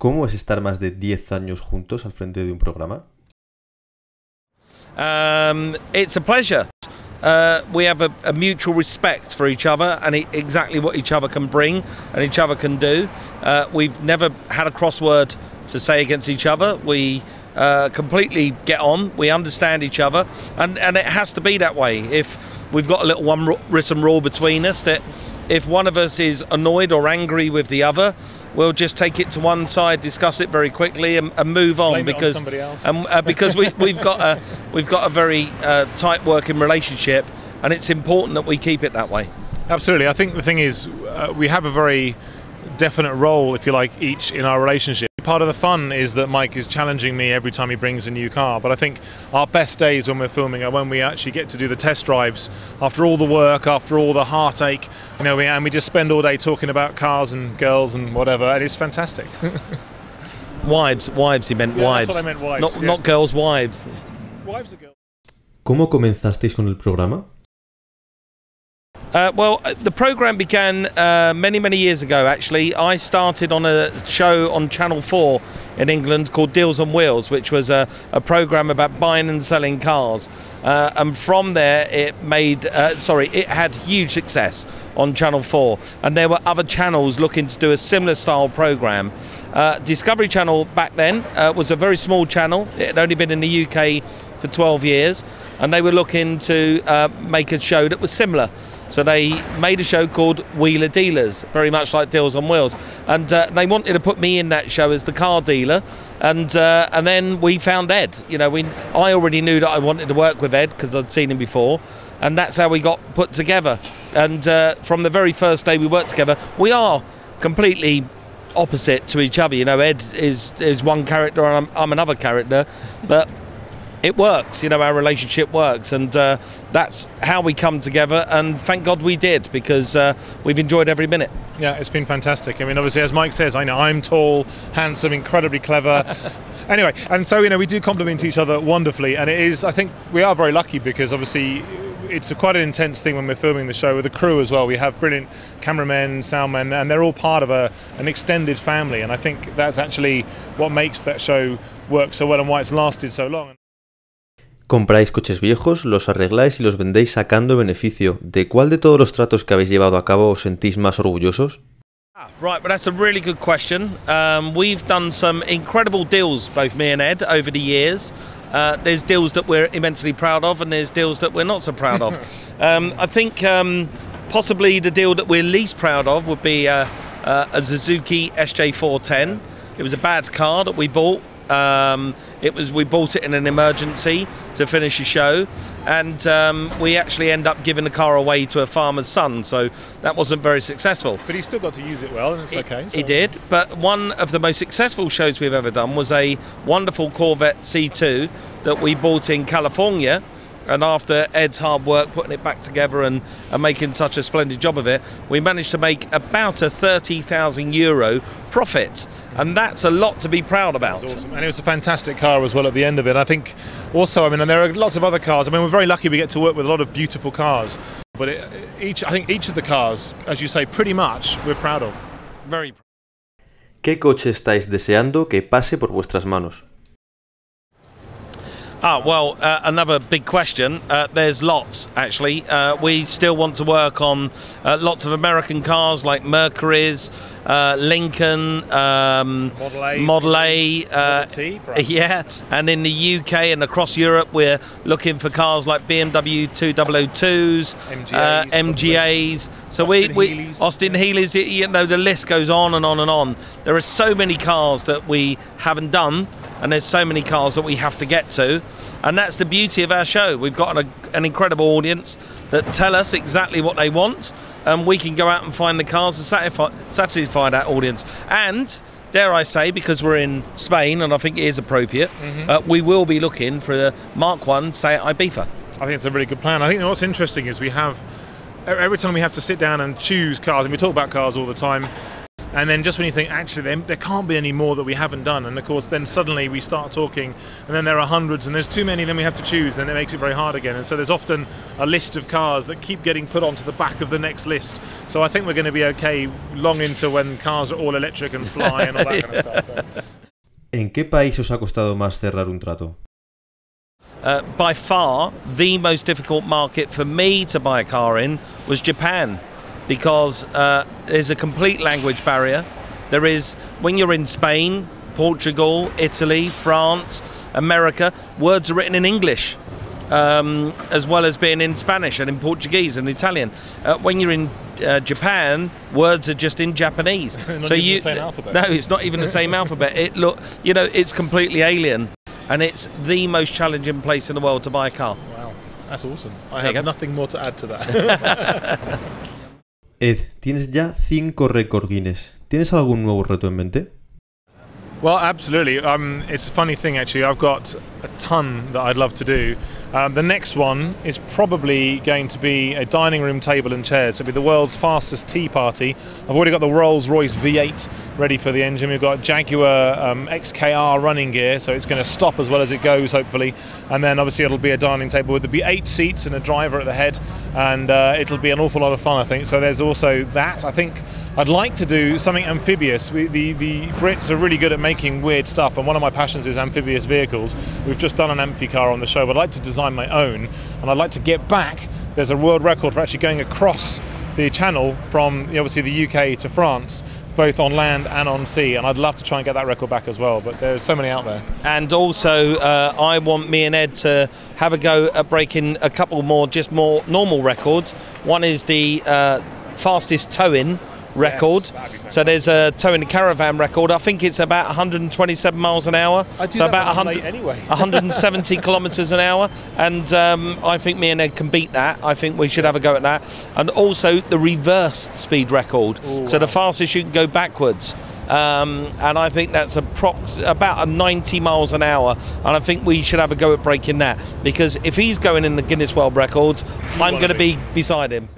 ¿Cómo es estar más de 10 años juntos al frente de un programa? It's a pleasure. We have a mutual respect for each other and exactly what each other can bring and each other can do. We've never had a crossword to say against each other. We completely get on. We understand each other, and it has to be that way. If we've got a little one written rule between us that if one of us is annoyed or angry with the other, we'll just take it to one side, discuss it very quickly, and move on. Blame because it on somebody else. because we've got a very tight working relationship, and it's important that we keep it that way. Absolutely. I think the thing is, we have a very definite role, if you like, each in our relationship. Part of the fun is that Mike is challenging me every time he brings a new car, but I think our best days when we're filming are when we actually get to do the test drives after all the work, after all the heartache, you know, and we just spend all day talking about cars and girls and whatever, and it's fantastic. Wives, he meant wives. That's what I meant, wives. Not girls, wives. Wives are girls. ¿Cómo comenzasteis con el programa? Well, the programme began many years ago, actually. I started on a show on Channel 4 in England called Deals on Wheels, which was a programme about buying and selling cars. And from there, it had huge success on Channel 4. And there were other channels looking to do a similar style programme. Discovery Channel back then was a very small channel. It had only been in the UK for 12 years. And they were looking to make a show that was similar. So they made a show called Wheeler Dealers, very much like Deals on Wheels, and they wanted to put me in that show as the car dealer, and then we found Ed. You know, I already knew that I wanted to work with Ed because I'd seen him before, and that's how we got put together. And from the very first day we worked together, we are completely opposite to each other. You know, Ed is one character and I'm another character, but it works, you know, our relationship works, and that's how we come together, and thank God we did, because we've enjoyed every minute. Yeah, it's been fantastic. I mean, obviously, as Mike says, I know I'm tall, handsome, incredibly clever. Anyway, and so, you know, we do complement each other wonderfully, and it is, I think we are very lucky, because obviously it's quite an intense thing when we're filming the show with the crew as well. We have brilliant cameramen, soundmen, and they're all part of an extended family, and I think that's actually what makes that show work so well and why it's lasted so long. Compráis coches viejos, los arregláis y los vendéis sacando beneficio. ¿De cuál de todos los tratos que habéis llevado a cabo os sentís más orgullosos? Right, but that's a really good question. We've done some incredible deals, both me and Ed, over the years. There's deals that we're immensely proud of, and there's deals that we're not so proud of. I think possibly the deal that we're least proud of would be a Suzuki SJ410. It was a bad car that we bought. We bought it in an emergency to finish a show, and we actually end up giving the car away to a farmer's son, so that wasn't very successful. But he still got to use it well, and it's okay. So. He did, but one of the most successful shows we've ever done was a wonderful Corvette C2 that we bought in California. And after Ed's hard work putting it back together and making such a splendid job of it, we managed to make about a €30,000 profit. And that's a lot to be proud about. That's awesome. And it was a fantastic car as well at the end of it. I think also, I mean, and there are lots of other cars. I mean, we're very lucky we get to work with a lot of beautiful cars. But I think each of the cars, as you say, pretty much we're proud of. Very proud. ¿Qué coche estáis deseando que pase por vuestras manos? Well, another big question. There's lots, actually. We still want to work on lots of American cars like Mercury's, Lincoln, Model A, T, yeah. And in the UK and across Europe, we're looking for cars like BMW 2002s, MGAs. So Austin Healey's. You know, the list goes on and on and on. There are so many cars that we haven't done, and there's so many cars that we have to get to, and that's the beauty of our show. We've got an incredible audience that tell us exactly what they want, and we can go out and find the cars to satisfy that audience. And dare I say, because we're in Spain, and I think it is appropriate, we will be looking for a Mark 1, say at Ibiza. I think it's a really good plan. I think what's interesting is we have, every time we have to sit down and choose cars, and we talk about cars all the time, And then just when you think, actually, there can't be any more that we haven't done, and of course then suddenly we start talking, and then there are hundreds, and there's too many, then we have to choose, and it makes it very hard again. And so there's often a list of cars that keep getting put onto the back of the next list. So I think we're going to be okay long into when cars are all electric and fly and all that kind of stuff. So. ¿En qué país os ha costado más cerrar un trato? By far, the most difficult market for me to buy a car in was Japan. Because there's a complete language barrier. There is, when you're in Spain, Portugal, Italy, France, America, words are written in English, as well as being in Spanish and in Portuguese and Italian. When you're in Japan, words are just in Japanese. Not so even the same alphabet. No, it's not even the same alphabet. It's completely alien, and it's the most challenging place in the world to buy a car. Wow, that's awesome. I have nothing more to add to that. Ed, tienes ya 5 récord Guinness. ¿Tienes algún nuevo reto en mente? Well, absolutely. It's a funny thing, actually. I've got a ton that I'd love to do. The next one is probably going to be a dining room table and chairs. It'll be the world's fastest tea party. I've already got the Rolls-Royce V8 ready for the engine. We've got Jaguar XKR running gear, so it's going to stop as well as it goes, hopefully. And then obviously it'll be a dining table with 8 seats and a driver at the head, and it'll be an awful lot of fun, I think. So there's also that. I think I'd like to do something amphibious. The Brits are really good at making weird stuff, and one of my passions is amphibious vehicles. We've just done an amphicar on the show, but I'd like to design my own, and I'd like to get back. There's a world record for actually going across the channel from obviously the UK to France, both on land and on sea, and I'd love to try and get that record back as well, but there's so many out there. And also I want me and Ed to have a go at breaking a couple more normal records. One is the fastest towing record. Yes, so there's a towing a caravan record. I think it's about 127 miles an hour. So about 170 kilometers an hour, and I think me and Ed can beat that. I think we should have a go at that. And also the reverse speed record. Ooh, so wow. The fastest you can go backwards. And I think that's about 90 miles an hour, and I think we should have a go at breaking that, because if he's going in the Guinness World Records, I'm going to be beside him.